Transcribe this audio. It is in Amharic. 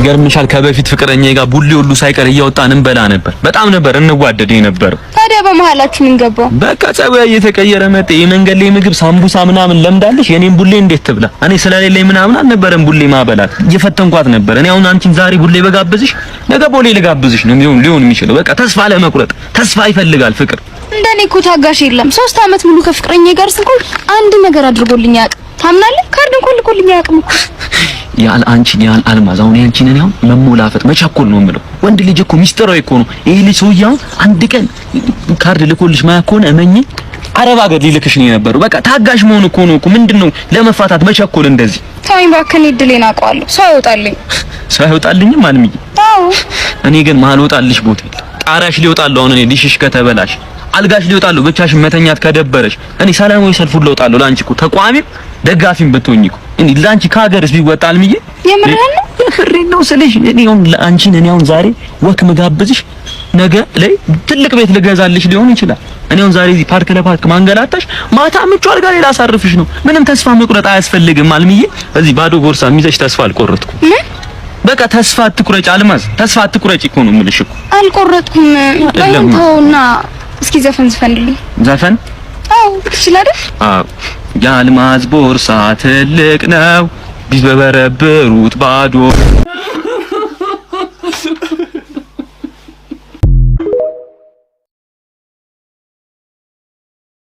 ይገርምሻል ከበፊት ፍቅረኛዬ ጋር ቡሌ ሁሉ ሳይቀር እያወጣን እንበላ ነበር። በጣም ነበር እንዋደድ ነበር። ታዲያ በመሃላችሁ ምን ገባው? በቃ ጸባይ እየተቀየረ መጣ። የመንገድ ላይ ምግብ ሳምቡሳ ምናምን ለምዳለሽ። የኔን ቡሌ እንዴት ትብላ? እኔ ስለሌለኝ ምናምን አልነበረም ቡሌ ማበላት። እየፈተንኳት ነበር። እኔ አሁን አንቺን ዛሬ ቡሌ በጋብዝሽ ነገ ቦሌ ልጋብዝሽ ነው ሊሆን የሚችለው። በቃ ተስፋ ለመቁረጥ ተስፋ ይፈልጋል ፍቅር። እንደኔ እኮ ታጋሽ የለም። 3 አመት ሙሉ ከፍቅረኛዬ ጋር ስንቆይ አንድ ነገር አድርጎልኝ ያውቅ ታምናለህ? ካርድ እንኳን ልኮልኝ አያውቅም እኮ። ያል አንቺን ያል አልማዝ አሁን ያንቺን ነው መሞላፈጥ መቻኮል ነው የምለው። ወንድ ልጅ እኮ ሚስጥራዊ እኮ ነው። ይሄ ልጅ ሰውዬው አንድ ቀን ካርድ ልኮልሽ ማያኮን እመኚ አረብ ሀገር ሊልክሽ ነው የነበረው። በቃ ታጋሽ መሆን እኮ ነው እኮ። ምንድነው ለመፋታት መቻኮል እንደዚህ? ታይም ባከን እድሌን አውቀዋለሁ። ሰው አይወጣልኝም አልምዬ። አዎ እኔ ግን ማልወጣልሽ ቦታ ጣራሽ ሊወጣለው አሁን እኔ ሊሽሽ ከተበላሽ አልጋሽ ሊወጣለው ብቻሽን መተኛት ከደበረሽ እኔ ሰላማዊ ሰልፍ ሁሉ እወጣለሁ። ላንቺ እኮ ተቋሚም ደጋፊም ብትሆኚ እኮ እኔ ላንቺ ከሀገርስ ቢወጣ አልምዬ የምሬን ነው ስልሽ እኔ አሁን ዛሬ ወክ መጋብዝሽ ነገ ላይ ትልቅ ቤት ልገዛልሽ ሊሆን ይችላል። እኔ አሁን ዛሬ እዚህ ፓርክ ለፓርክ ማንገላታሽ ማታ ምቹ አልጋ ላይ ላሳርፍሽ ነው። ምንም ተስፋ መቁረጥ አያስፈልግም አልምዬ። እዚህ ባዶ ቦርሳ ይዘሽ ተስፋ አልቆረጥኩም። በቃ ተስፋ አትቁረጭ አልማዝ፣ ተስፋ አትቁረጭ እኮ ነው የምልሽ እኮ። አልቆረጥኩም። ለምንተውና እስኪ ዘፈን ዝፈንልኝ። ዘፈን? አዎ ትችላለህ? አዎ። የአልማዝ ቦርሳ ትልቅ ነው ቢበረብሩት ባዶ